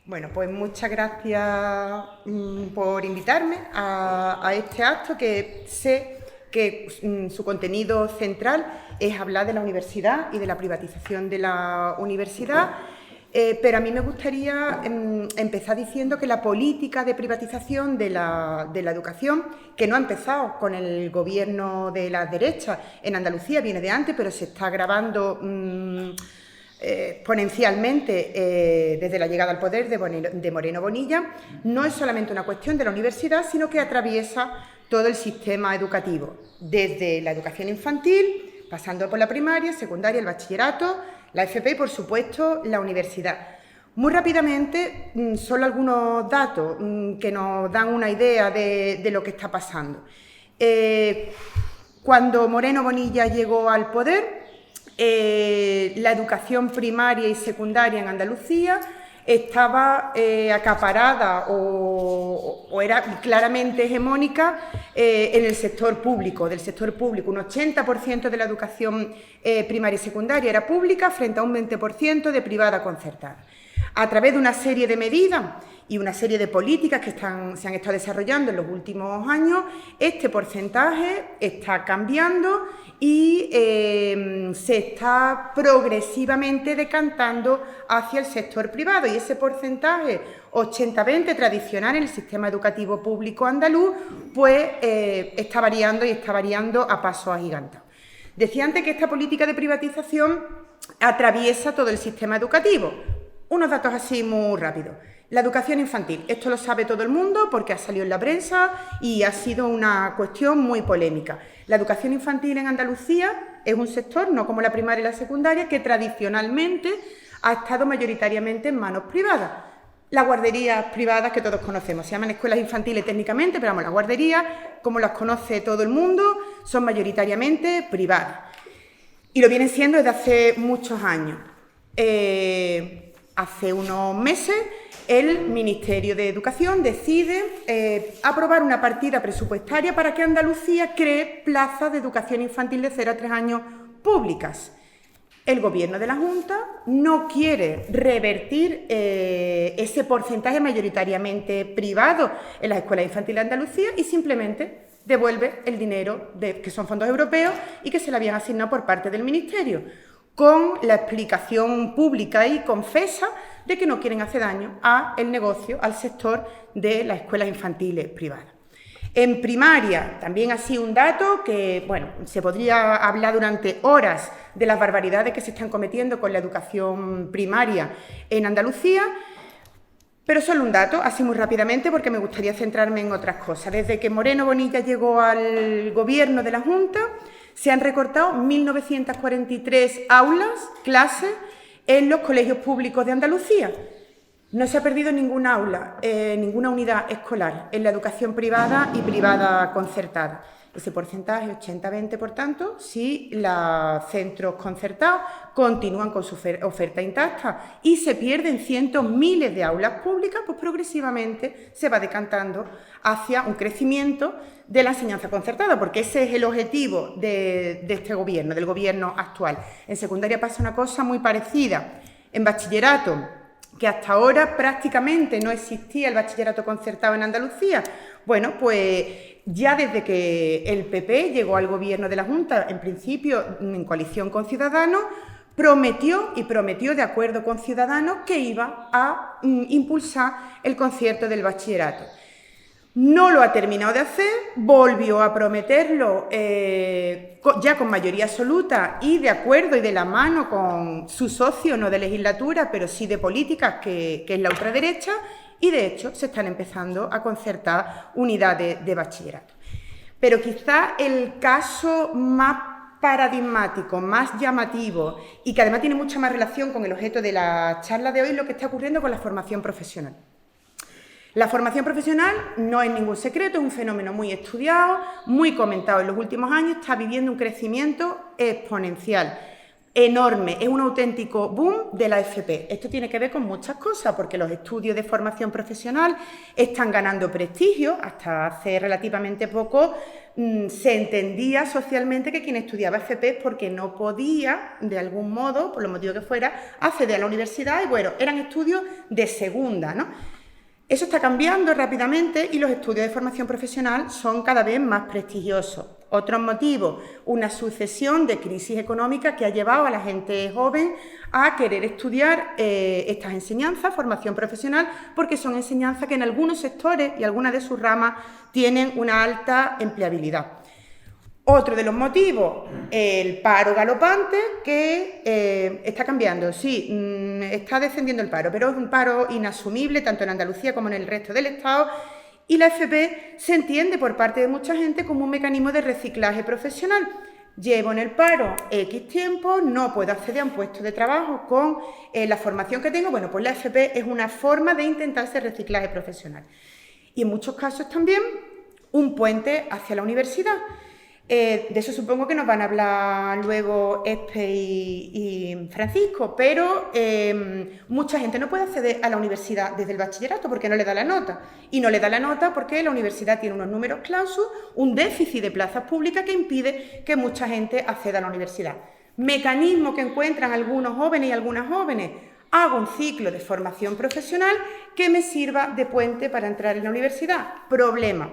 Bueno, pues muchas gracias por invitarme a este acto, que sé que su contenido central es hablar de la universidad y de la privatización de la universidad, pero a mí me gustaría empezar diciendo que la política de privatización de la educación, que no ha empezado con el gobierno de la derecha en Andalucía, viene de antes, pero se está agravando exponencialmente desde la llegada al poder de Moreno Bonilla, no es solamente una cuestión de la universidad, sino que atraviesa todo el sistema educativo, desde la educación infantil, pasando por la primaria, secundaria, el bachillerato, la FP y, por supuesto, la universidad. Muy rápidamente, solo algunos datos que nos dan una idea de lo que está pasando. Cuando Moreno Bonilla llegó al poder, la educación primaria y secundaria en Andalucía estaba acaparada o era claramente hegemónica en el sector público, del sector público. Un 80% de la educación primaria y secundaria era pública frente a un 20% de privada concertada. A través de una serie de medidas y una serie de políticas que se han estado desarrollando en los últimos años, este porcentaje está cambiando y se está progresivamente decantando hacia el sector privado, y ese porcentaje 80-20 tradicional en el sistema educativo público andaluz pues está variando a pasos agigantados. Decía antes que esta política de privatización atraviesa todo el sistema educativo. Unos datos así muy rápidos. La educación infantil, esto lo sabe todo el mundo porque ha salido en la prensa y ha sido una cuestión muy polémica. La educación infantil en Andalucía es un sector, no como la primaria y la secundaria, que tradicionalmente ha estado mayoritariamente en manos privadas. Las guarderías privadas que todos conocemos, se llaman escuelas infantiles técnicamente, pero vamos, las guarderías, como las conoce todo el mundo, son mayoritariamente privadas. Y lo vienen siendo desde hace muchos años. Hace unos meses el Ministerio de Educación decide aprobar una partida presupuestaria para que Andalucía cree plazas de educación infantil de 0 a 3 años públicas. El Gobierno de la Junta no quiere revertir ese porcentaje mayoritariamente privado en las escuelas infantiles de Andalucía y simplemente devuelve el dinero que son fondos europeos y que se le habían asignado por parte del Ministerio, con la explicación pública y confesa de que no quieren hacer daño al negocio, al sector de las escuelas infantiles privadas. En primaria, también así un dato que, bueno, se podría hablar durante horas de las barbaridades que se están cometiendo con la educación primaria en Andalucía, pero solo un dato, así muy rápidamente, porque me gustaría centrarme en otras cosas. Desde que Moreno Bonilla llegó al gobierno de la Junta, se han recortado 1.943 aulas, clases, en los colegios públicos de Andalucía. No se ha perdido ninguna aula, ninguna unidad escolar en la educación privada y privada concertada. Ese porcentaje 80-20, por tanto, si los centros concertados continúan con su oferta intacta y se pierden cientos, miles de aulas públicas, pues progresivamente se va decantando hacia un crecimiento de la enseñanza concertada, porque ese es el objetivo de este gobierno, del gobierno actual. En secundaria pasa una cosa muy parecida. En bachillerato, que hasta ahora prácticamente no existía el bachillerato concertado en Andalucía, bueno, pues ya desde que el PP llegó al gobierno de la Junta, en principio en coalición con Ciudadanos, prometió de acuerdo con Ciudadanos que iba a impulsar el concierto del bachillerato. No lo ha terminado de hacer, volvió a prometerlo ya con mayoría absoluta y de acuerdo y de la mano con su socio, no de legislatura, pero sí de políticas, que es la ultraderecha, y de hecho se están empezando a concertar unidades de bachillerato. Pero quizá el caso más paradigmático, más llamativo y que además tiene mucha más relación con el objeto de la charla de hoy es lo que está ocurriendo con la formación profesional. La formación profesional no es ningún secreto, es un fenómeno muy estudiado, muy comentado en los últimos años, está viviendo un crecimiento exponencial. enorme, es un auténtico boom de la FP. Esto tiene que ver con muchas cosas, porque los estudios de formación profesional están ganando prestigio. Hasta hace relativamente poco se entendía socialmente que quien estudiaba FP es porque no podía, de algún modo, por lo motivo que fuera, acceder a la universidad y, bueno, eran estudios de segunda, ¿no? Eso está cambiando rápidamente y los estudios de formación profesional son cada vez más prestigiosos. Otros motivos, una sucesión de crisis económicas que ha llevado a la gente joven a querer estudiar estas enseñanzas, formación profesional, porque son enseñanzas que en algunos sectores y algunas de sus ramas tienen una alta empleabilidad. Otro de los motivos, el paro galopante, que está cambiando. Sí, está descendiendo el paro, pero es un paro inasumible tanto en Andalucía como en el resto del Estado, y la FP se entiende por parte de mucha gente como un mecanismo de reciclaje profesional. Llevo en el paro X tiempo, no puedo acceder a un puesto de trabajo con la formación que tengo. Bueno, pues la FP es una forma de intentar ese reciclaje profesional. Y en muchos casos también un puente hacia la universidad. De eso supongo que nos van a hablar luego Espe y Francisco, pero mucha gente no puede acceder a la universidad desde el bachillerato porque no le da la nota. Y no le da la nota porque la universidad tiene unos números clausus, un déficit de plazas públicas que impide que mucha gente acceda a la universidad. Mecanismo que encuentran algunos jóvenes y algunas jóvenes. Hago un ciclo de formación profesional que me sirva de puente para entrar en la universidad. Problema.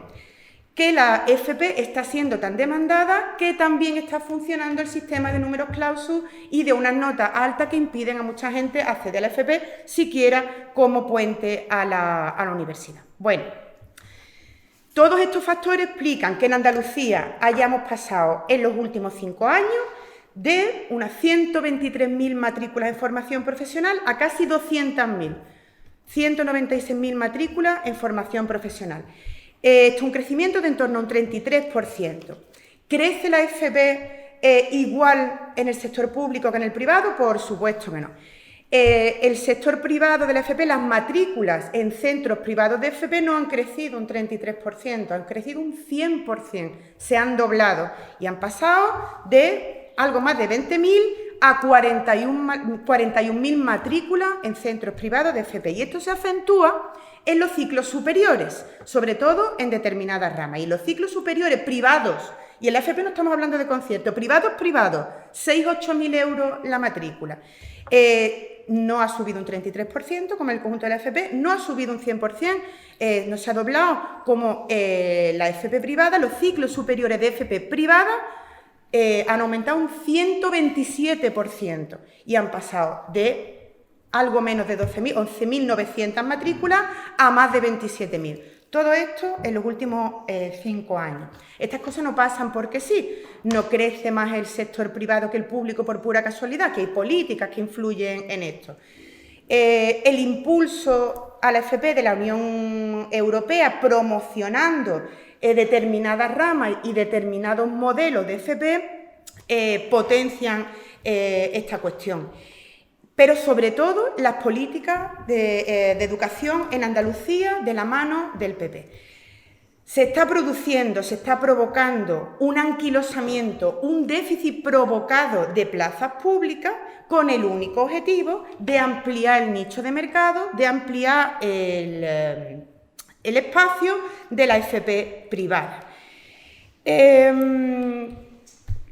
Que la FP está siendo tan demandada que también está funcionando el sistema de números clausus y de unas notas altas que impiden a mucha gente acceder a la FP siquiera como puente a la universidad. Bueno, todos estos factores explican que en Andalucía hayamos pasado en los últimos 5 años de unas 123.000 matrículas en formación profesional a casi 200.000, 196.000 matrículas en formación profesional. Esto es un crecimiento de en torno a un 33%. ¿Crece la FP igual en el sector público que en el privado? Por supuesto que no. El sector privado de la FP, las matrículas en centros privados de FP no han crecido un 33%, han crecido un 100%, se han doblado y han pasado de algo más de 20.000 a 41.000 matrículas en centros privados de FP. Y esto se acentúa en los ciclos superiores, sobre todo en determinadas ramas. Y los ciclos superiores privados, y en la FP no estamos hablando de conciertos, privados, 6.000-8.000 euros la matrícula. No ha subido un 33% como el conjunto de la FP, no ha subido un 100%, no se ha doblado como la FP privada. Los ciclos superiores de FP privada han aumentado un 127% y han pasado de algo menos de 11.900 matrículas a más de 27.000. Todo esto en los últimos 5 años. Estas cosas no pasan porque sí. No crece más el sector privado que el público por pura casualidad, que hay políticas que influyen en esto. El impulso a la FP de la Unión Europea promocionando determinadas ramas y determinados modelos de FP potencian esta cuestión. Pero sobre todo las políticas de educación en Andalucía de la mano del PP. Se está produciendo, se está provocando un anquilosamiento, un déficit provocado de plazas públicas con el único objetivo de ampliar el nicho de mercado, de ampliar el espacio de la FP privada.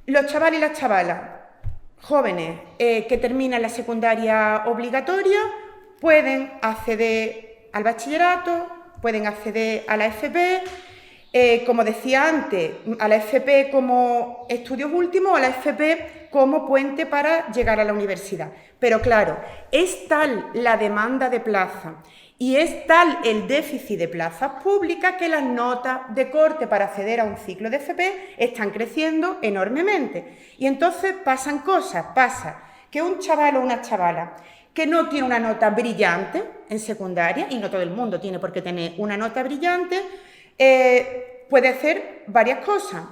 Los chavales y las chavalas jóvenes que terminan la secundaria obligatoria pueden acceder al bachillerato, pueden acceder a la FP, como decía antes, a la FP como estudios últimos o a la FP como puente para llegar a la universidad. Pero claro, es tal la demanda de plaza y es tal el déficit de plazas públicas que las notas de corte para acceder a un ciclo de FP están creciendo enormemente. Y entonces pasan cosas, pasa que un chaval o una chavala que no tiene una nota brillante en secundaria, y no todo el mundo tiene por qué tener una nota brillante, puede hacer varias cosas.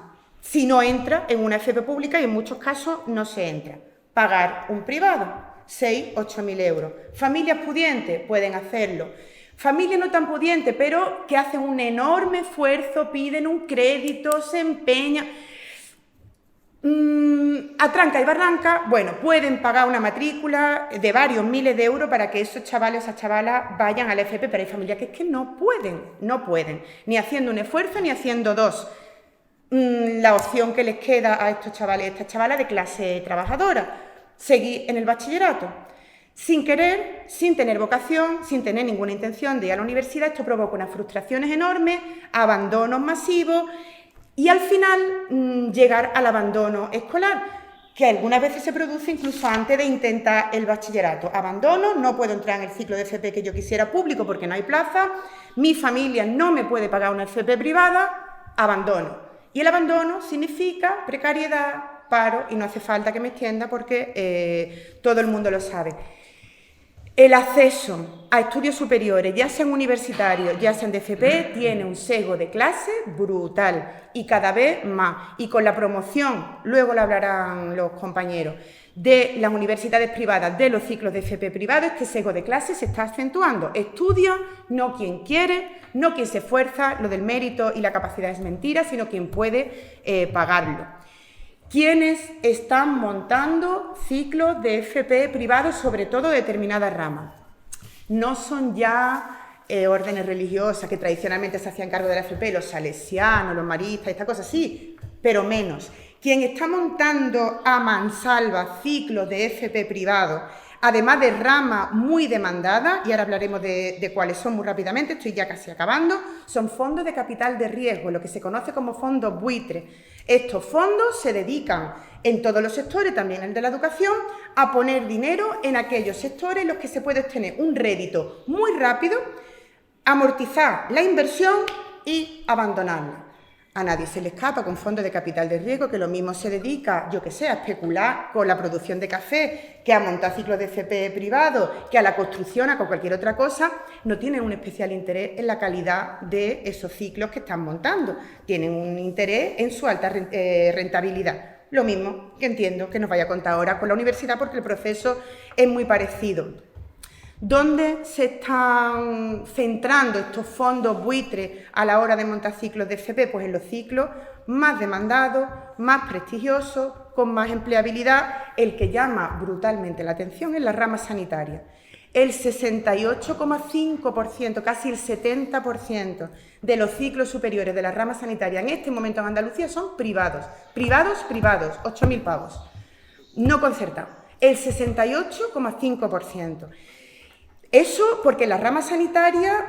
Si no entra en una FP pública, y en muchos casos no se entra, pagar un privado. 6.000-8.000 euros. Familias pudientes pueden hacerlo. Familias no tan pudientes, pero que hacen un enorme esfuerzo, piden un crédito, se empeñan. A tranca y barranca, bueno, pueden pagar una matrícula de varios miles de euros para que esos chavales o esas chavalas vayan a la FP, pero hay familias que es que no pueden, ni haciendo un esfuerzo ni haciendo dos. La opción que les queda a estos chavales y estas chavalas de clase trabajadora, seguir en el bachillerato. Sin querer, sin tener vocación, sin tener ninguna intención de ir a la universidad, esto provoca unas frustraciones enormes, abandonos masivos y al final llegar al abandono escolar, que algunas veces se produce incluso antes de intentar el bachillerato. Abandono, no puedo entrar en el ciclo de FP que yo quisiera público porque no hay plaza, mi familia no me puede pagar una FP privada, abandono. Y el abandono significa precariedad, paro, y no hace falta que me extienda porque todo el mundo lo sabe. El acceso a estudios superiores, ya sean universitarios, ya sean de FP, tiene un sesgo de clase brutal y cada vez más. Y con la promoción, luego lo hablarán los compañeros, de las universidades privadas, de los ciclos de FP privados, este sesgo de clase se está acentuando. Estudia no quien quiere, no quien se esfuerza, lo del mérito y la capacidad es mentira, sino quien puede pagarlo. ¿Quiénes están montando ciclos de FP privados, sobre todo de determinadas ramas? No son ya órdenes religiosas que tradicionalmente se hacían cargo de la FP, los salesianos, los maristas, esta cosa, sí, pero menos. Quien está montando a mansalva ciclos de FP privados, además de ramas muy demandadas, y ahora hablaremos de cuáles son muy rápidamente, estoy ya casi acabando, son fondos de capital de riesgo, lo que se conoce como fondos buitre. Estos fondos se dedican en todos los sectores, también el de la educación, a poner dinero en aquellos sectores en los que se puede obtener un rédito muy rápido, amortizar la inversión y abandonarla. A nadie se le escapa con fondos de capital de riesgo, que lo mismo se dedica, yo que sé, a especular con la producción de café, que a montar ciclos de FP privados, que a la construcción, a cualquier otra cosa, no tienen un especial interés en la calidad de esos ciclos que están montando, tienen un interés en su alta rentabilidad. Lo mismo que entiendo que nos vaya a contar ahora con la universidad, porque el proceso es muy parecido. ¿Dónde se están centrando estos fondos buitres a la hora de montar ciclos de FP? Pues en los ciclos más demandados, más prestigiosos, con más empleabilidad. El que llama brutalmente la atención es la rama sanitaria. El 68,5%, casi el 70% de los ciclos superiores de la rama sanitaria en este momento en Andalucía son privados. Privados, 8.000 pavos. No concertados. El 68,5%. Eso porque en la rama sanitaria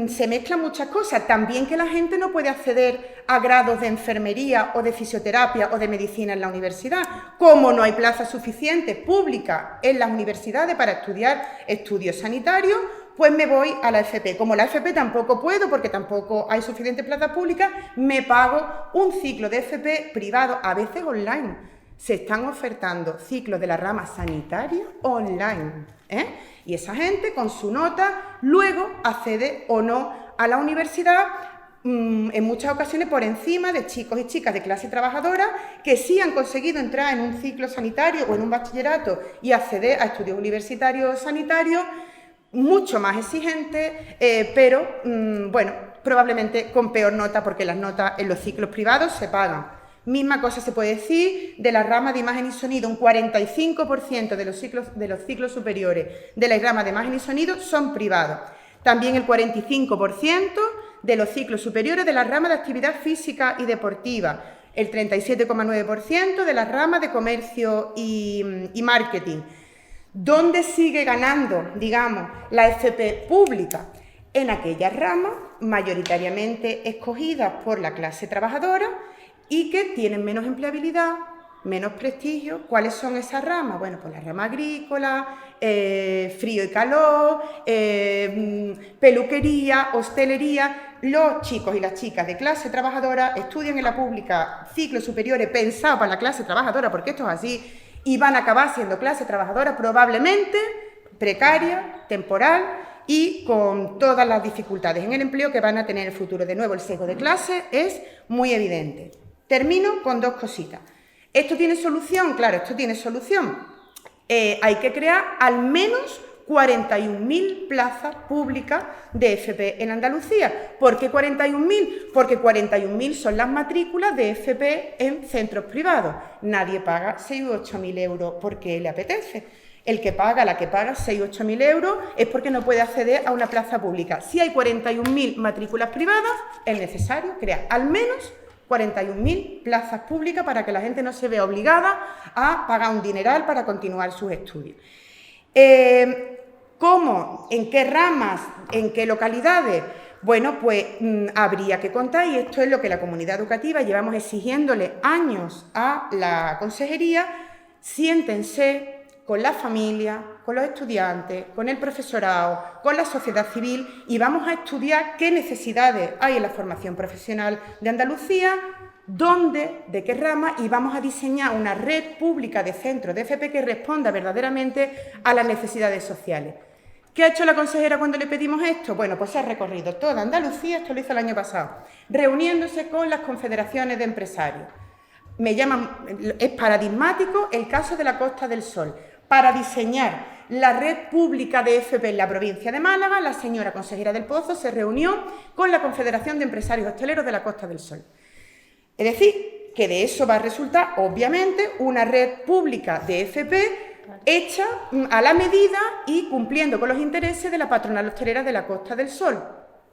se mezclan muchas cosas, también que la gente no puede acceder a grados de enfermería o de fisioterapia o de medicina en la universidad, como no hay plazas suficientes públicas en las universidades para estudiar estudios sanitarios, pues me voy a la FP. Como la FP tampoco puedo, porque tampoco hay suficientes plazas públicas, me pago un ciclo de FP privado, a veces online. Se están ofertando ciclos de la rama sanitaria online, y esa gente con su nota luego accede o no a la universidad, en muchas ocasiones por encima de chicos y chicas de clase trabajadora que sí han conseguido entrar en un ciclo sanitario o en un bachillerato y acceder a estudios universitarios sanitarios mucho más exigentes, pero bueno, probablemente con peor nota, porque las notas en los ciclos privados se pagan. Misma cosa se puede decir de la rama de imagen y sonido, un 45% de los ciclos superiores de la rama de imagen y sonido son privados. También el 45% de los ciclos superiores de la rama de actividad física y deportiva, el 37,9% de la rama de comercio y marketing. ¿Dónde sigue ganando, digamos, la FP pública? En aquellas ramas mayoritariamente escogidas por la clase trabajadora y que tienen menos empleabilidad, menos prestigio. ¿Cuáles son esas ramas? Bueno, pues la rama agrícola, frío y calor, peluquería, hostelería. Los chicos y las chicas de clase trabajadora estudian en la pública ciclos superiores pensados para la clase trabajadora, porque esto es así, y van a acabar siendo clase trabajadora probablemente precaria, temporal y con todas las dificultades en el empleo que van a tener en el futuro. De nuevo, el sesgo de clase es muy evidente. Termino con dos cositas. ¿Esto tiene solución? Claro, esto tiene solución. Hay que crear al menos 41.000 plazas públicas de FP en Andalucía. ¿Por qué 41.000? Porque 41.000 son las matrículas de FP en centros privados. Nadie paga 6.000 o 8.000 euros porque le apetece. El que paga, la que paga 6.000 o 8.000 euros es porque no puede acceder a una plaza pública. Si hay 41.000 matrículas privadas, es necesario crear al menos 41.000 plazas públicas para que la gente no se vea obligada a pagar un dineral para continuar sus estudios. ¿Cómo? ¿En qué ramas? ¿En qué localidades? Bueno, pues habría que contar, y esto es lo que la comunidad educativa llevamos exigiéndole años a la consejería. Siéntense con la familia, con los estudiantes, con el profesorado, con la sociedad civil, y vamos a estudiar qué necesidades hay en la formación profesional de Andalucía, dónde, de qué rama, y vamos a diseñar una red pública de centros de FP que responda verdaderamente a las necesidades sociales. ¿Qué ha hecho la consejera cuando le pedimos esto? Bueno, pues se ha recorrido toda Andalucía, esto lo hizo el año pasado, reuniéndose con las confederaciones de empresarios. Es paradigmático el caso de la Costa del Sol. Para diseñar la red pública de FP en la provincia de Málaga, la señora consejera del Pozo se reunió con la Confederación de Empresarios Hosteleros de la Costa del Sol. Es decir, que de eso va a resultar, obviamente, una red pública de FP hecha a la medida y cumpliendo con los intereses de la patronal hostelera de la Costa del Sol.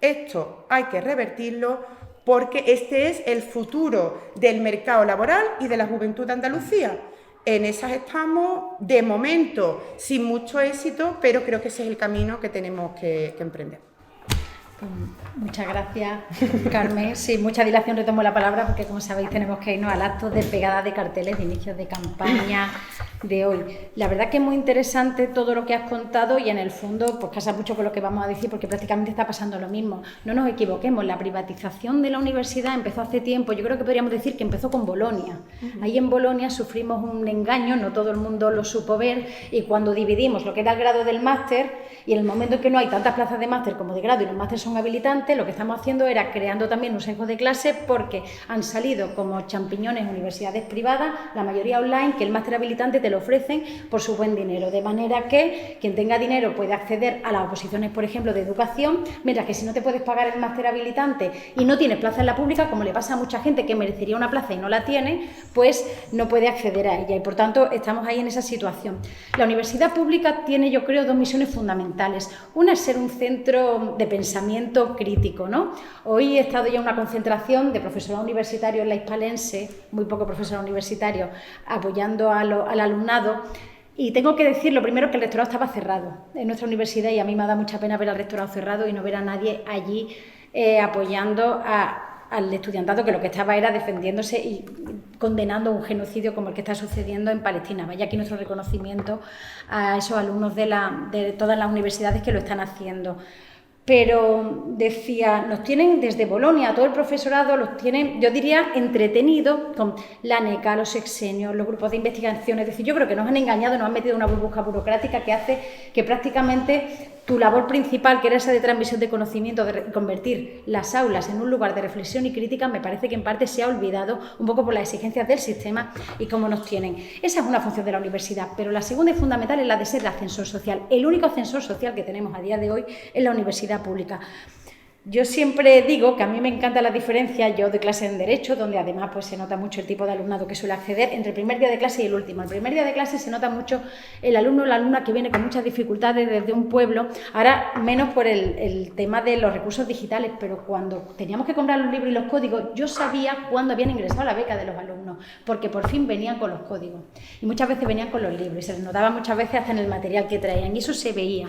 Esto hay que revertirlo porque este es el futuro del mercado laboral y de la juventud de Andalucía. En esas estamos, de momento, sin mucho éxito, pero creo que ese es el camino que tenemos que emprender. Pues muchas gracias, Carmen. Sí, mucha dilación, retomo la palabra porque, como sabéis, tenemos que irnos al acto de pegada de carteles de inicios de campaña de hoy. La verdad que es muy interesante todo lo que has contado y, en el fondo, pues casa mucho con lo que vamos a decir porque prácticamente está pasando lo mismo. No nos equivoquemos, la privatización de la universidad empezó hace tiempo. Yo creo que podríamos decir que empezó con Bolonia. Ahí en Bolonia sufrimos un engaño, no todo el mundo lo supo ver, y cuando dividimos lo que era el grado del máster, y en el momento en que no hay tantas plazas de máster como de grado y los másteres son habilitantes, lo que estamos haciendo era creando también un sesgo de clase porque han salido como champiñones universidades privadas, la mayoría online, que el máster habilitante te lo ofrecen por su buen dinero, de manera que quien tenga dinero puede acceder a las oposiciones, por ejemplo, de educación, mientras que si no te puedes pagar el máster habilitante y no tienes plaza en la pública, como le pasa a mucha gente que merecería una plaza y no la tiene, pues no puede acceder a ella, y por tanto estamos ahí en esa situación. La universidad pública tiene, yo creo, dos misiones fundamentales. Una es ser un centro de pensamiento crítico, ¿no? Hoy he estado ya en una concentración de profesorado universitario en la Hispalense, muy poco profesorado universitario, apoyando al alumnado. Y tengo que decir, lo primero, que el rectorado estaba cerrado en nuestra universidad, y a mí me da mucha pena ver al rectorado cerrado y no ver a nadie allí apoyando al estudiantado, que lo que estaba era defendiéndose y condenando un genocidio como el que está sucediendo en Palestina. Vaya aquí nuestro reconocimiento a esos alumnos de todas las universidades que lo están haciendo. Pero decía, nos tienen desde Bolonia, todo el profesorado los tienen, yo diría, entretenido con la NECA, los sexenios, los grupos de investigación. Es decir, yo creo que nos han engañado, nos han metido en una burbuja burocrática que hace que prácticamente tu labor principal, que era esa de transmisión de conocimiento, de convertir las aulas en un lugar de reflexión y crítica, me parece que en parte se ha olvidado un poco por las exigencias del sistema y cómo nos tienen. Esa es una función de la universidad, pero la segunda y fundamental es la de ser el ascensor social. El único ascensor social que tenemos a día de hoy es la universidad pública. Yo siempre digo que a mí me encanta la diferencia, yo doy clase en Derecho, donde además pues se nota mucho el tipo de alumnado que suele acceder entre el primer día de clase y el último. El primer día de clase se nota mucho el alumno o la alumna que viene con muchas dificultades desde un pueblo, ahora menos por el tema de los recursos digitales, pero cuando teníamos que comprar los libros y los códigos, yo sabía cuándo habían ingresado a la beca de los alumnos, porque por fin venían con los códigos. Y muchas veces venían con los libros, y se les notaba muchas veces hasta en el material que traían, y eso se veía.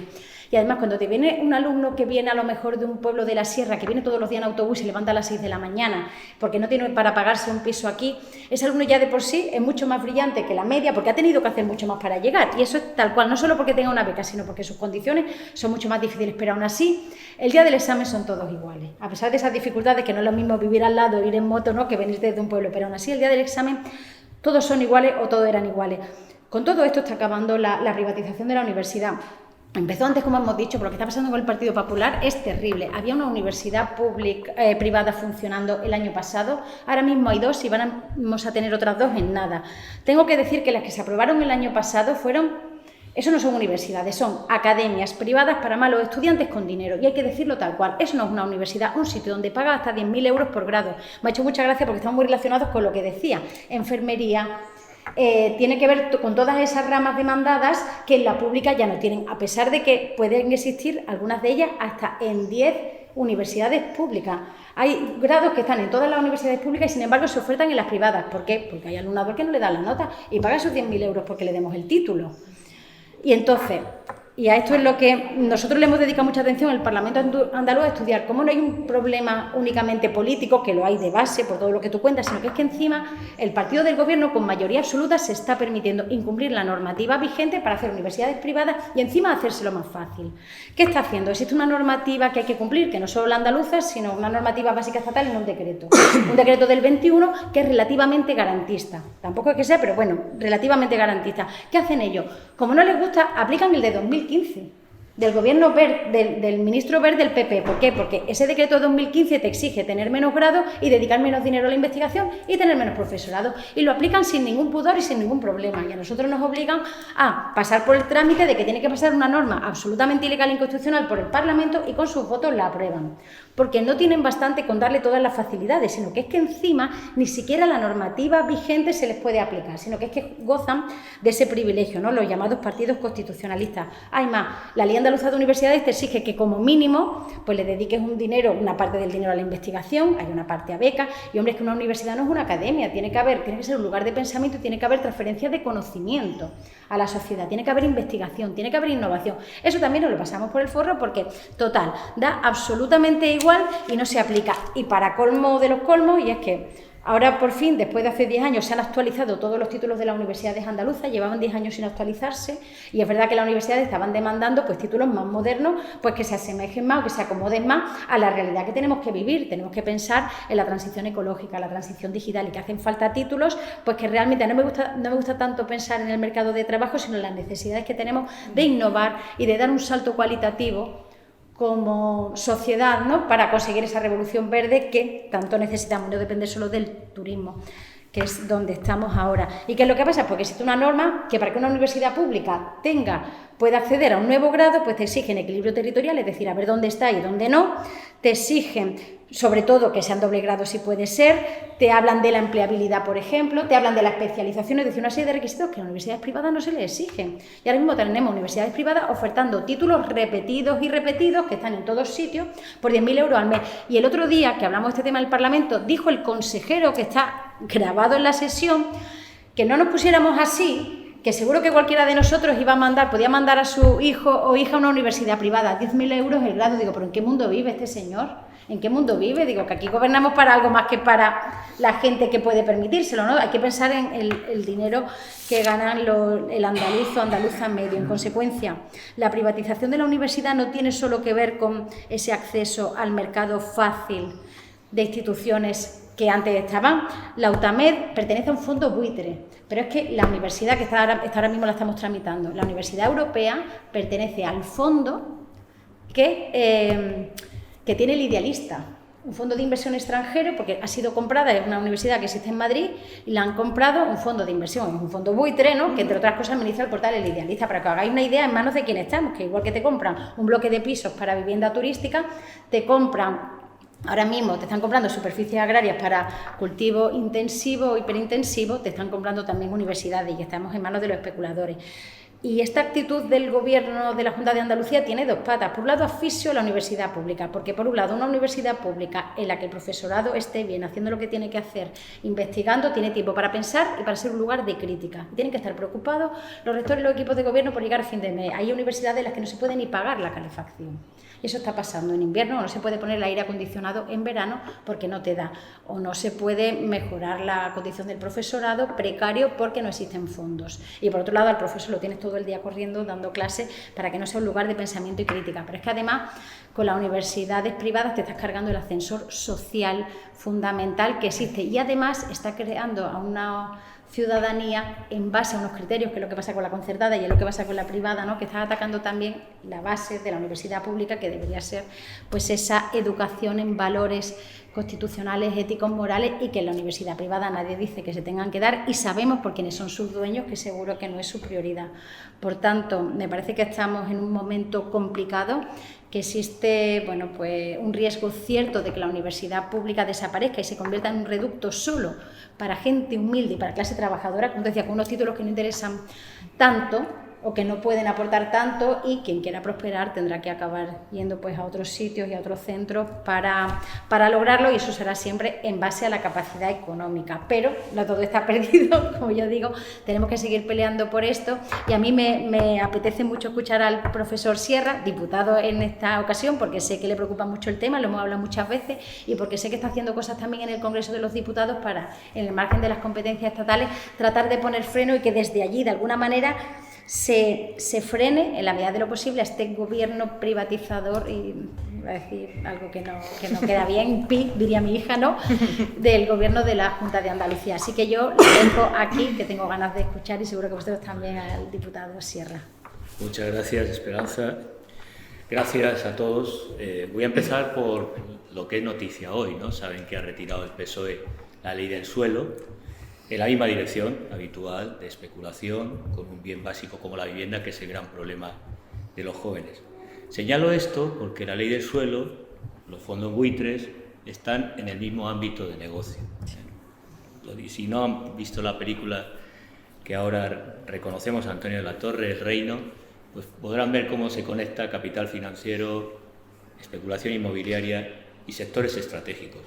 Y además, cuando te viene un alumno que viene a lo mejor de un pueblo de la sierra, que viene todos los días en autobús y levanta a las 6 de la mañana porque no tiene para pagarse un piso aquí, ese alumno ya de por sí es mucho más brillante que la media porque ha tenido que hacer mucho más para llegar. Y eso es tal cual, no solo porque tenga una beca, sino porque sus condiciones son mucho más difíciles. Pero aún así, el día del examen son todos iguales. A pesar de esas dificultades, que no es lo mismo vivir al lado, ir en moto, ¿no?, que venir desde un pueblo, pero aún así, el día del examen todos son iguales o todos eran iguales. Con todo esto está acabando la privatización de la universidad. Empezó antes, como hemos dicho, pero lo que está pasando con el Partido Popular es terrible. Había una universidad privada funcionando el año pasado, ahora mismo hay 2 y vamos a tener otras 2 en nada. Tengo que decir que las que se aprobaron el año pasado fueron Eso no son universidades, son academias privadas para malos estudiantes con dinero. Y hay que decirlo tal cual. Eso no es una universidad, un sitio donde paga hasta 10.000 euros por grado. Me ha hecho mucha gracia porque estamos muy relacionados con lo que decía. Enfermería, tiene que ver con todas esas ramas demandadas que en la pública ya no tienen, a pesar de que pueden existir algunas de ellas hasta en 10 universidades públicas. Hay grados que están en todas las universidades públicas y sin embargo se ofertan en las privadas. ¿Por qué? Porque hay alumnado que no le dan la nota y paga esos 10.000 euros porque le demos el título. Y entonces, y a esto es lo que nosotros le hemos dedicado mucha atención en el Parlamento andaluz, a estudiar cómo no hay un problema únicamente político, que lo hay de base por todo lo que tú cuentas, sino que es que encima el partido del gobierno con mayoría absoluta se está permitiendo incumplir la normativa vigente para hacer universidades privadas y encima hacérselo más fácil. ¿Qué está haciendo? Existe una normativa que hay que cumplir, que no solo la andaluza, sino una normativa básica estatal en un decreto del 21 que es relativamente garantista. Tampoco es que sea, pero bueno, relativamente garantista. ¿Qué hacen ellos? Como no les gusta, aplican el de 2015 del gobierno del ministro Wert del PP. ¿Por qué? Porque ese decreto de 2015 te exige tener menos grado y dedicar menos dinero a la investigación y tener menos profesorado. Y lo aplican sin ningún pudor y sin ningún problema. Y a nosotros nos obligan a pasar por el trámite de que tiene que pasar una norma absolutamente ilegal e inconstitucional por el Parlamento y con sus votos la aprueban. Porque no tienen bastante con darle todas las facilidades, sino que es que encima ni siquiera la normativa vigente se les puede aplicar, sino que es que gozan de ese privilegio, ¿no? Los llamados partidos constitucionalistas. Hay más, la Ley Andaluza de Universidades te exige que como mínimo pues le dediques un dinero, una parte del dinero a la investigación, hay una parte a becas, y hombre, es que una universidad no es una academia, tiene que ser un lugar de pensamiento y tiene que haber transferencia de conocimiento a la sociedad, tiene que haber investigación, tiene que haber innovación. Eso también nos lo pasamos por el forro porque, total, da absolutamente igual y no se aplica. Y para colmo de los colmos, y es que ahora por fin, después de hace 10 años, se han actualizado todos los títulos de las universidades andaluzas, llevaban 10 años sin actualizarse, y es verdad que las universidades estaban demandando pues títulos más modernos, pues que se asemejen más o que se acomoden más a la realidad que tenemos que vivir. Tenemos que pensar en la transición ecológica, la transición digital, y que hacen falta títulos, pues que realmente no me gusta tanto pensar en el mercado de trabajo, sino en las necesidades que tenemos de innovar y de dar un salto cualitativo como sociedad, ¿no?, para conseguir esa revolución verde que tanto necesitamos. No depende solo del turismo, que es donde estamos ahora. ¿Y qué es lo que pasa? Porque existe una norma que para que una universidad pública pueda acceder a un nuevo grado, pues te exigen equilibrio territorial, es decir, a ver dónde está y dónde no, te exigen sobre todo que sean doble grado si puede ser, te hablan de la empleabilidad, por ejemplo, te hablan de la especialización, es decir, una serie de requisitos que a las universidades privadas no se les exigen. Y ahora mismo tenemos universidades privadas ofertando títulos repetidos y repetidos, que están en todos sitios, por 10.000 euros al mes. Y el otro día que hablamos de este tema en el Parlamento, dijo el consejero, que está grabado en la sesión, que no nos pusiéramos así, que seguro que cualquiera de nosotros podía mandar a su hijo o hija a una universidad privada, 10.000 euros el grado. Digo, ¿pero en qué mundo vive este señor? ¿En qué mundo vive? Digo, que aquí gobernamos para algo más que para la gente que puede permitírselo, ¿no? Hay que pensar en el dinero que ganan el andaluz o andaluza medio. En consecuencia, la privatización de la universidad no tiene solo que ver con ese acceso al mercado fácil de instituciones que antes estaban. La UTAMED pertenece a un fondo buitre, pero es que la universidad que está ahora mismo la estamos tramitando, la Universidad Europea, pertenece al fondo que tiene el Idealista, un fondo de inversión extranjero, porque ha sido comprada, es una universidad que existe en Madrid, y la han comprado un fondo de inversión, es un fondo buitre, ¿no?, que entre otras cosas administra el portal El Idealista. Para que os hagáis una idea en manos de quién estamos, que igual que te compran un bloque de pisos para vivienda turística, te compran, ahora mismo te están comprando superficies agrarias para cultivo intensivo o hiperintensivo, te están comprando también universidades, y estamos en manos de los especuladores. Y esta actitud del Gobierno de la Junta de Andalucía tiene dos patas. Por un lado, asfixio a la universidad pública, porque por un lado, una universidad pública en la que el profesorado esté bien, haciendo lo que tiene que hacer, investigando, tiene tiempo para pensar y para ser un lugar de crítica. Tienen que estar preocupados los rectores y los equipos de gobierno por llegar a fin de mes. Hay universidades en las que no se puede ni pagar la calefacción. Y eso está pasando en invierno, o no se puede poner el aire acondicionado en verano porque no te da, o no se puede mejorar la condición del profesorado precario porque no existen fondos. Y por otro lado, al profesor lo tienes todo el día corriendo, dando clases para que no sea un lugar de pensamiento y crítica. Pero es que además, con las universidades privadas te estás cargando el ascensor social fundamental que existe, y además está creando a una ciudadanía en base a unos criterios, que es lo que pasa con la concertada y es lo que pasa con la privada, ¿no? Que está atacando también la base de la universidad pública, que debería ser pues esa educación en valores constitucionales, éticos, morales, y que en la universidad privada nadie dice que se tengan que dar, y sabemos por quienes son sus dueños que seguro que no es su prioridad. Por tanto, me parece que estamos en un momento complicado, que existe bueno, pues un riesgo cierto de que la universidad pública desaparezca y se convierta en un reducto solo para gente humilde y para clase trabajadora, como decía, con unos títulos que no interesan tanto o que no pueden aportar tanto, y quien quiera prosperar tendrá que acabar yendo pues a otros sitios y a otros centros para lograrlo, y eso será siempre en base a la capacidad económica. Pero no todo está perdido, como yo digo, tenemos que seguir peleando por esto, y a mí me apetece mucho escuchar al profesor Sierra, diputado en esta ocasión, porque sé que le preocupa mucho el tema, lo hemos hablado muchas veces, y porque sé que está haciendo cosas también en el Congreso de los Diputados para, en el margen de las competencias estatales, tratar de poner freno y que desde allí, de alguna manera, se frene en la medida de lo posible a este gobierno privatizador, y voy a decir algo que no queda bien, pi, diría mi hija, ¿no?, del gobierno de la Junta de Andalucía. Así que yo lo dejo aquí, que tengo ganas de escuchar, y seguro que vosotros también, al diputado Sierra. Muchas gracias, Esperanza. Gracias a todos. Voy a empezar por lo que es noticia hoy, ¿no? Saben que ha retirado el PSOE la ley del suelo, en la misma dirección habitual de especulación con un bien básico como la vivienda, que es el gran problema de los jóvenes. Señalo esto porque la ley del suelo, los fondos buitres, están en el mismo ámbito de negocio. Si no han visto la película que ahora reconocemos a Antonio de la Torre, El Reino, pues podrán ver cómo se conecta capital financiero, especulación inmobiliaria y sectores estratégicos.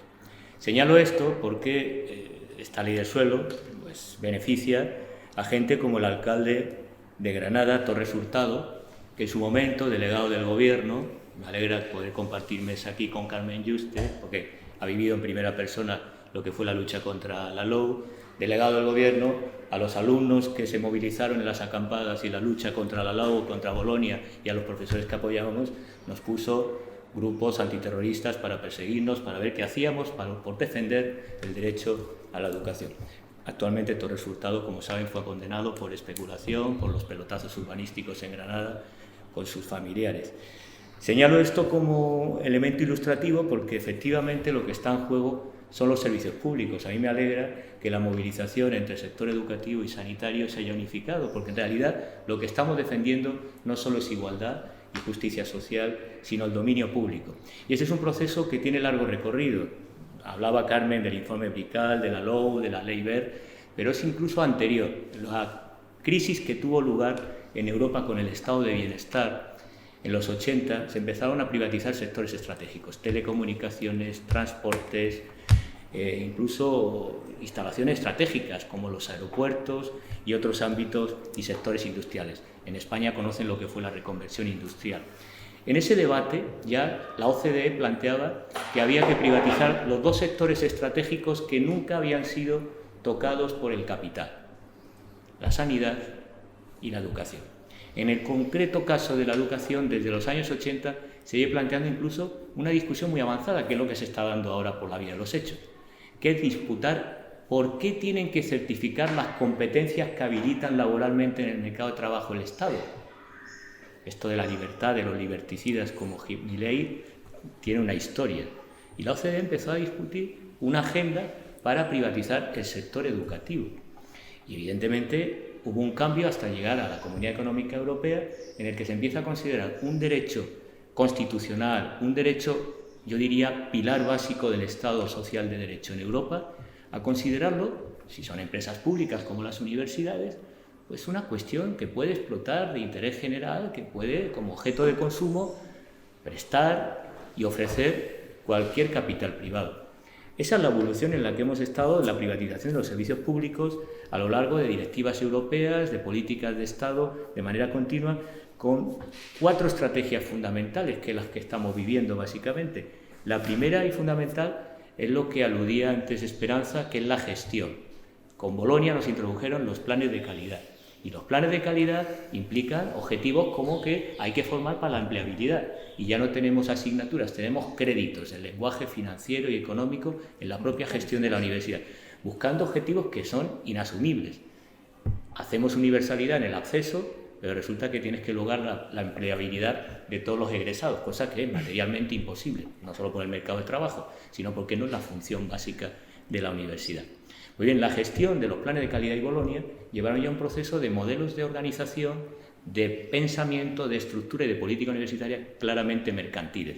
Señalo esto porque esta ley del suelo pues, beneficia a gente como el alcalde de Granada, Torres Hurtado, que en su momento, delegado del gobierno, me alegra poder compartir mesa aquí con Carmen Yuste, porque ha vivido en primera persona lo que fue la lucha contra la LOU, delegado del gobierno, a los alumnos que se movilizaron en las acampadas y la lucha contra la LOU, contra Bolonia, y a los profesores que apoyábamos, nos puso grupos antiterroristas para perseguirnos, para ver qué hacíamos, por defender el derecho a la educación. Actualmente Torres Hurtado, como saben, fue condenado por especulación, por los pelotazos urbanísticos en Granada, con sus familiares. Señalo esto como elemento ilustrativo porque efectivamente lo que está en juego son los servicios públicos. A mí me alegra que la movilización entre el sector educativo y sanitario se haya unificado, porque en realidad lo que estamos defendiendo no solo es igualdad y justicia social, sino el dominio público. Y ese es un proceso que tiene largo recorrido. Hablaba Carmen del informe Brical, de la LOU, de la Ley Wert, pero es incluso anterior. La crisis que tuvo lugar en Europa con el estado de bienestar en los 80, se empezaron a privatizar sectores estratégicos, telecomunicaciones, transportes, incluso instalaciones estratégicas como los aeropuertos y otros ámbitos y sectores industriales. En España conocen lo que fue la reconversión industrial. En ese debate ya la OCDE planteaba que había que privatizar los dos sectores estratégicos que nunca habían sido tocados por el capital: la sanidad y la educación. En el concreto caso de la educación, desde los años 80 se iba planteando incluso una discusión muy avanzada, que es lo que se está dando ahora por la vía de los hechos, que es disputar por qué tienen que certificar las competencias que habilitan laboralmente en el mercado de trabajo el Estado. Esto de la libertad de los liberticidas como Milei tiene una historia. Y la OCDE empezó a discutir una agenda para privatizar el sector educativo. Y evidentemente hubo un cambio hasta llegar a la Comunidad Económica Europea, en el que se empieza a considerar un derecho constitucional, un derecho, yo diría, pilar básico del Estado social de derecho en Europa, a considerarlo, si son empresas públicas como las universidades, pues una cuestión que puede explotar de interés general, que puede, como objeto de consumo, prestar y ofrecer cualquier capital privado. Esa es la evolución en la que hemos estado en la privatización de los servicios públicos a lo largo de directivas europeas, de políticas de Estado, de manera continua, con 4 estrategias fundamentales, que es las que estamos viviendo básicamente. La primera y fundamental es lo que aludía antes Esperanza, que es la gestión. Con Bolonia nos introdujeron los planes de calidad. Y los planes de calidad implican objetivos como que hay que formar para la empleabilidad. Y ya no tenemos asignaturas, tenemos créditos, el lenguaje financiero y económico en la propia gestión de la universidad. buscando objetivos que son inasumibles. Hacemos universalidad en el acceso, pero resulta que tienes que lograr la empleabilidad de todos los egresados, cosa que es materialmente imposible, no solo por el mercado de trabajo, sino porque no es la función básica de la universidad. Muy bien, la gestión de los planes de calidad y Bolonia llevaron ya un proceso de modelos de organización, de pensamiento, de estructura y de política universitaria claramente mercantiles.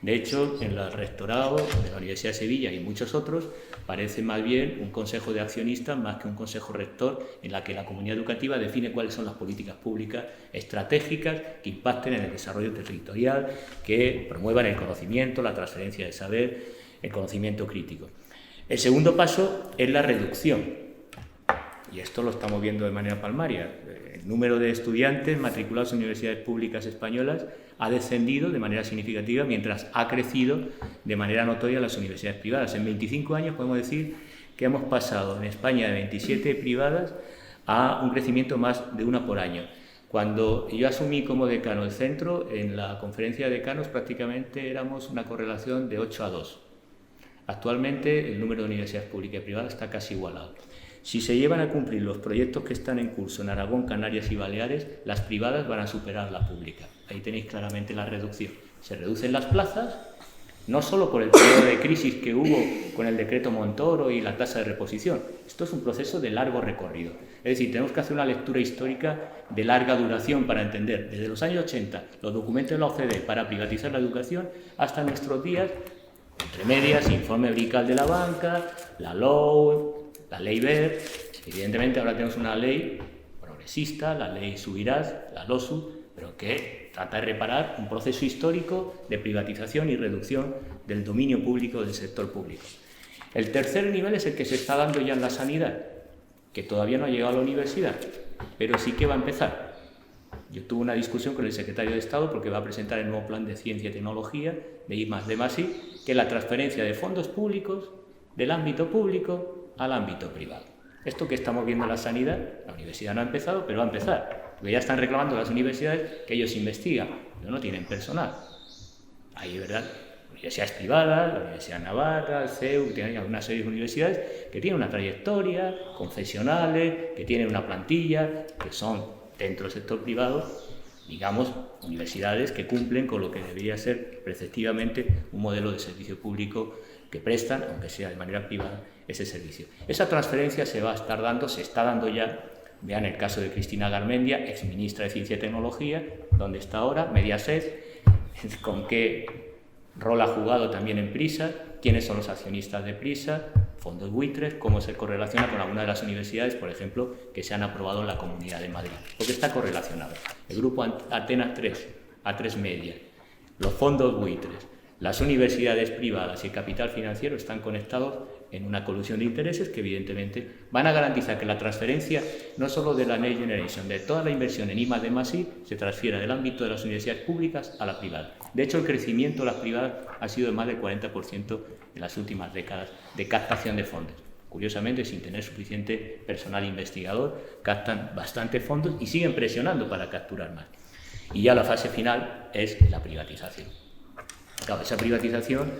De hecho, en el rectorado de la Universidad de Sevilla y muchos otros, parece más bien un consejo de accionistas más que un consejo rector en la que la comunidad educativa define cuáles son las políticas públicas estratégicas que impacten en el desarrollo territorial, que promuevan el conocimiento, la transferencia de saber, el conocimiento crítico. El segundo paso es la reducción. Y esto lo estamos viendo de manera palmaria. El número de estudiantes matriculados en universidades públicas españolas ha descendido de manera significativa, mientras ha crecido de manera notoria las universidades privadas. En 25 años podemos decir que hemos pasado en España de 27 privadas a un crecimiento más de una por año. Cuando yo asumí como decano el centro, en la conferencia de decanos prácticamente éramos una correlación de 8-2. Actualmente el número de universidades públicas y privadas está casi igualado. Si se llevan a cumplir los proyectos que están en curso en Aragón, Canarias y Baleares, las privadas van a superar la pública. Ahí tenéis claramente la reducción. Se reducen las plazas, no solo por el periodo de crisis que hubo con el decreto Montoro y la tasa de reposición. Esto es un proceso de largo recorrido. Es decir, tenemos que hacer una lectura histórica de larga duración para entender desde los años 80 los documentos de la OCDE para privatizar la educación hasta nuestros días, entre medias, informe Brical de la banca, la LOU, la ley BER. Evidentemente ahora tenemos una ley progresista, la ley Subirás, la LOSU, pero que trata de reparar un proceso histórico de privatización y reducción del dominio público del sector público. El tercer nivel es el que se está dando ya en la sanidad, que todavía no ha llegado a la universidad, pero sí que va a empezar. Yo tuve una discusión con el secretario de Estado porque va a presentar el nuevo plan de ciencia y tecnología de I+D+I, que es la transferencia de fondos públicos del ámbito público al ámbito privado. Esto que estamos viendo en la sanidad, la universidad no ha empezado, pero va a empezar, porque ya están reclamando las universidades que ellos investigan, pero no tienen personal. Hay, ¿verdad?, universidades privadas, la Universidad de Navarra, el CEU, tienen una serie de universidades que tienen una trayectoria, confesionales, que tienen una plantilla, que son dentro del sector privado, digamos, universidades que cumplen con lo que debería ser preceptivamente un modelo de servicio público que prestan, aunque sea de manera privada, ese servicio. Esa transferencia se va a estar dando, se está dando ya. Vean el caso de Cristina Garmendia, exministra de Ciencia y Tecnología, donde está ahora, Mediaset, con qué rol ha jugado también en PRISA, quiénes son los accionistas de PRISA, fondos buitres, cómo se correlaciona con alguna de las universidades, por ejemplo, que se han aprobado en la Comunidad de Madrid, porque está correlacionado. El grupo Atenas 3, A3 Media, los fondos buitres, las universidades privadas y el capital financiero están conectados en una colusión de intereses que evidentemente van a garantizar que la transferencia no solo de la Next Generation, de toda la inversión en I+D+I se transfiera del ámbito de las universidades públicas a la privada. De hecho, el crecimiento de las privadas ha sido de más del 40% en las últimas décadas de captación de fondos. Curiosamente, sin tener suficiente personal investigador, captan bastantes fondos y siguen presionando para capturar más. Y ya la fase final es la privatización. Claro, esa privatización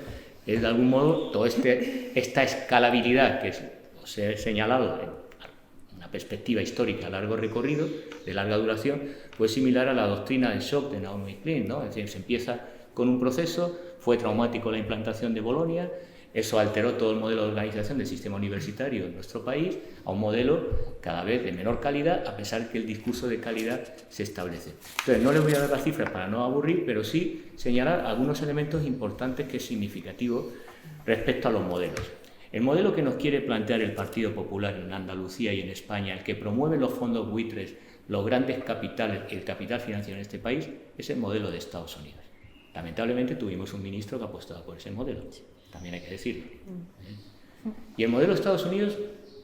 es de algún modo toda esta escalabilidad que os he señalado en una perspectiva histórica a largo recorrido, de larga duración, pues similar a la doctrina del shock de Naomi Klein, ¿no? Es decir, se empieza con un proceso, fue traumático la implantación de Bolonia, eso alteró todo el modelo de organización del sistema universitario en nuestro país a un modelo cada vez de menor calidad, a pesar que el discurso de calidad se establece. Entonces, no les voy a dar las cifras para no aburrir, pero sí señalar algunos elementos importantes que es significativo respecto a los modelos. El modelo que nos quiere plantear el Partido Popular en Andalucía y en España, el que promueve los fondos buitres, los grandes capitales y el capital financiero en este país, es el modelo de Estados Unidos. Lamentablemente tuvimos un ministro que apostaba por ese modelo. También hay que decirlo. Y el modelo de Estados Unidos,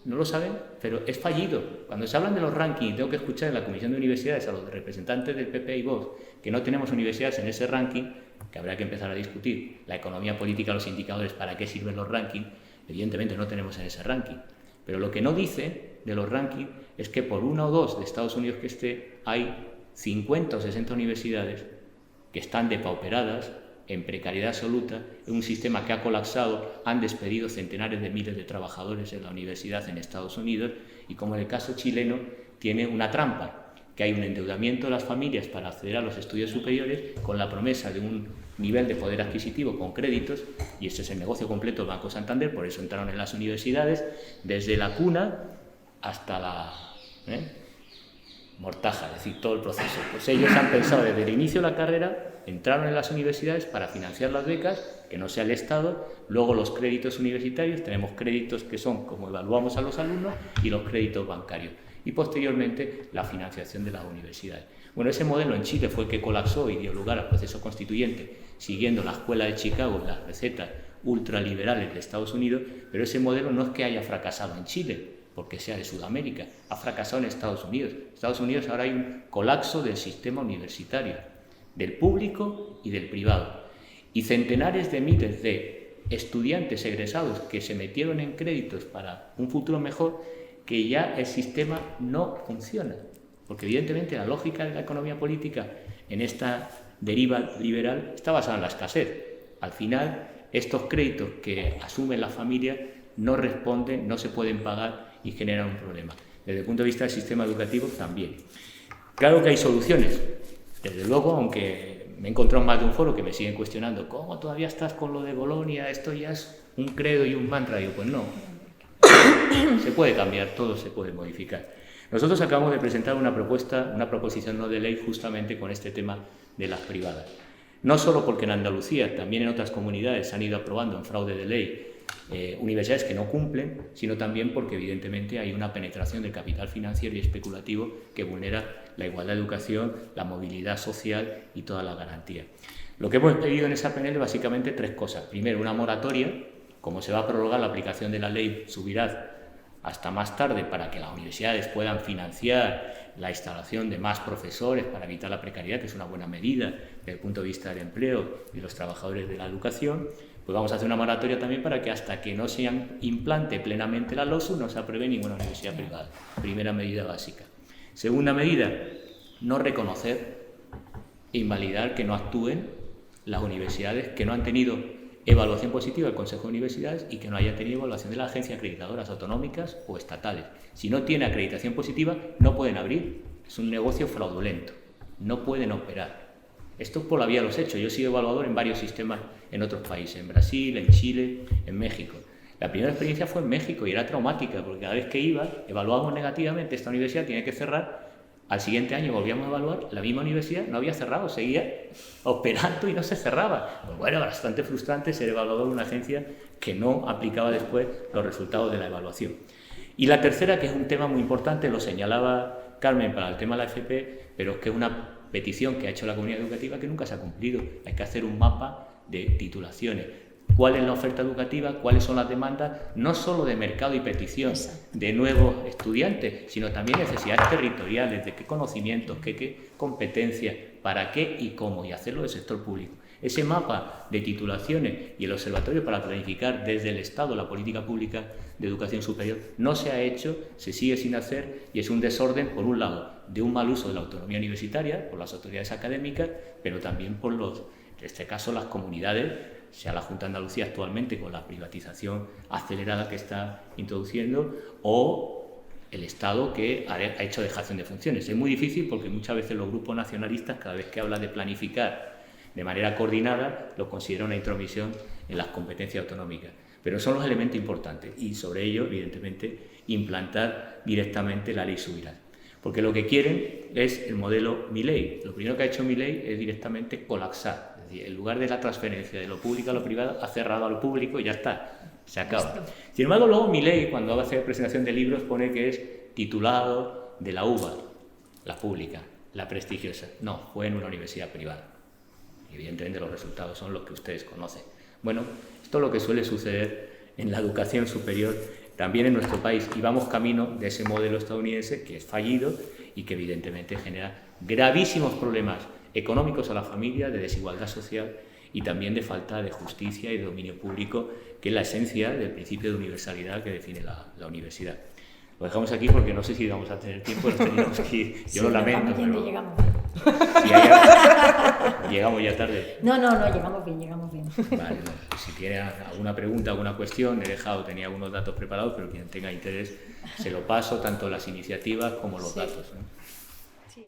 no lo saben, pero es fallido. Cuando se hablan de los rankings, tengo que escuchar en la Comisión de Universidades a los representantes del PP y Vox que no tenemos universidades en ese ranking, que habrá que empezar a discutir la economía política, los indicadores, para qué sirven los rankings. Evidentemente no tenemos en ese ranking. Pero lo que no dice de los rankings es que por una o dos de Estados Unidos que esté, hay 50 o 60 universidades que están depauperadas, en precariedad absoluta, en un sistema que ha colapsado, han despedido centenares de miles de trabajadores en la universidad en Estados Unidos y, como en el caso chileno, tiene una trampa, que hay un endeudamiento de las familias para acceder a los estudios superiores con la promesa de un nivel de poder adquisitivo con créditos, y este es el negocio completo del Banco Santander, por eso entraron en las universidades, desde la cuna hasta la mortaja, es decir, todo el proceso. Pues ellos han pensado desde el inicio de la carrera, entraron en las universidades para financiar las becas, que no sea el Estado, luego los créditos universitarios, tenemos créditos que son como evaluamos a los alumnos y los créditos bancarios, y posteriormente la financiación de las universidades. Bueno, ese modelo en Chile fue el que colapsó y dio lugar al proceso constituyente, siguiendo la escuela de Chicago, las recetas ultraliberales de Estados Unidos, pero ese modelo no es que haya fracasado en Chile, porque sea de Sudamérica, ha fracasado en Estados Unidos. En Estados Unidos ahora hay un colapso del sistema universitario, del público y del privado, y centenares de miles de estudiantes egresados que se metieron en créditos para un futuro mejor, que ya el sistema no funciona, porque evidentemente la lógica de la economía política en esta deriva liberal está basada en la escasez. Al final, estos créditos que asumen las familias no responden, no se pueden pagar y generan un problema. Desde el punto de vista del sistema educativo también. Claro que hay soluciones, desde luego, aunque me he encontrado en más de un foro que me siguen cuestionando, ¿cómo todavía estás con lo de Bolonia? Esto ya es un credo y un mantra. Y yo, pues no, se puede cambiar, todo se puede modificar. Nosotros acabamos de presentar una proposición no de ley justamente con este tema de las privadas. No solo porque en Andalucía, también en otras comunidades se han ido aprobando en fraude de ley universidades que no cumplen, sino también porque evidentemente hay una penetración del capital financiero y especulativo que vulnera la igualdad de educación, la movilidad social y todas las garantías. Lo que hemos pedido en esa PNL básicamente tres cosas. Primero, una moratoria, como se va a prorrogar la aplicación de la ley Subirats hasta más tarde para que las universidades puedan financiar la instalación de más profesores para evitar la precariedad, que es una buena medida desde el punto de vista del empleo y los trabajadores de la educación. Pues vamos a hacer una moratoria también para que hasta que no se implante plenamente la LOSU no se apruebe ninguna universidad privada. Primera medida básica. Segunda medida, no reconocer e invalidar que no actúen las universidades que no han tenido evaluación positiva del Consejo de Universidades y que no haya tenido evaluación de las agencias acreditadoras autonómicas o estatales. Si no tiene acreditación positiva, no pueden abrir. Es un negocio fraudulento. No pueden operar. Esto por la vía de los hechos. Yo he sido evaluador en varios sistemas en otros países, en Brasil, en Chile, en México. La primera experiencia fue en México y era traumática, porque cada vez que iba, evaluábamos negativamente, esta universidad tiene que cerrar. Al siguiente año volvíamos a evaluar, la misma universidad no había cerrado, seguía operando y no se cerraba. Pues bueno, bastante frustrante ser evaluador de una agencia que no aplicaba después los resultados de la evaluación. Y la tercera, que es un tema muy importante, lo señalaba Carmen para el tema de la FP, pero que es una petición que ha hecho la comunidad educativa que nunca se ha cumplido. Hay que hacer un mapa de titulaciones. ¿Cuál es la oferta educativa? ¿Cuáles son las demandas? No solo de mercado y petición de nuevos estudiantes, sino también necesidades territoriales, de qué conocimientos, qué competencias, para qué y cómo, y hacerlo del sector público. Ese mapa de titulaciones y el observatorio para planificar desde el Estado la política pública de educación superior no se ha hecho, se sigue sin hacer y es un desorden, por un lado, de un mal uso de la autonomía universitaria por las autoridades académicas, pero también por en este caso, las comunidades, sea la Junta de Andalucía actualmente con la privatización acelerada que está introduciendo, o el Estado que ha hecho dejación de funciones. Es muy difícil porque muchas veces los grupos nacionalistas, cada vez que hablan de planificar de manera coordinada, lo consideran una intromisión en las competencias autonómicas. Pero son los elementos importantes y sobre ello, evidentemente, implantar directamente la ley Subirats. Porque lo que quieren es el modelo Milei. Lo primero que ha hecho Milei es directamente colapsar. Es decir, en lugar de la transferencia de lo público a lo privado, ha cerrado a lo público y ya está, se acaba. Sin embargo, luego Milei, cuando hace presentación de libros, pone que es titulado de la UBA, la pública, la prestigiosa. No, fue en una universidad privada. Evidentemente los resultados son los que ustedes conocen. Bueno, esto es lo que suele suceder en la educación superior también en nuestro país y vamos camino de ese modelo estadounidense que es fallido y que evidentemente genera gravísimos problemas económicos a la familia, de desigualdad social y también de falta de justicia y de dominio público, que es la esencia del principio de universalidad que define la universidad. Lo dejamos aquí porque no sé si vamos a tener tiempo, nos teníamos que ir. Yo lo lamento. Pero... Llegamos ya tarde. No, llegamos bien. Vale, no. Si tiene alguna pregunta, alguna cuestión, tenía algunos datos preparados, pero quien tenga interés se lo paso, tanto las iniciativas como los datos, ¿no?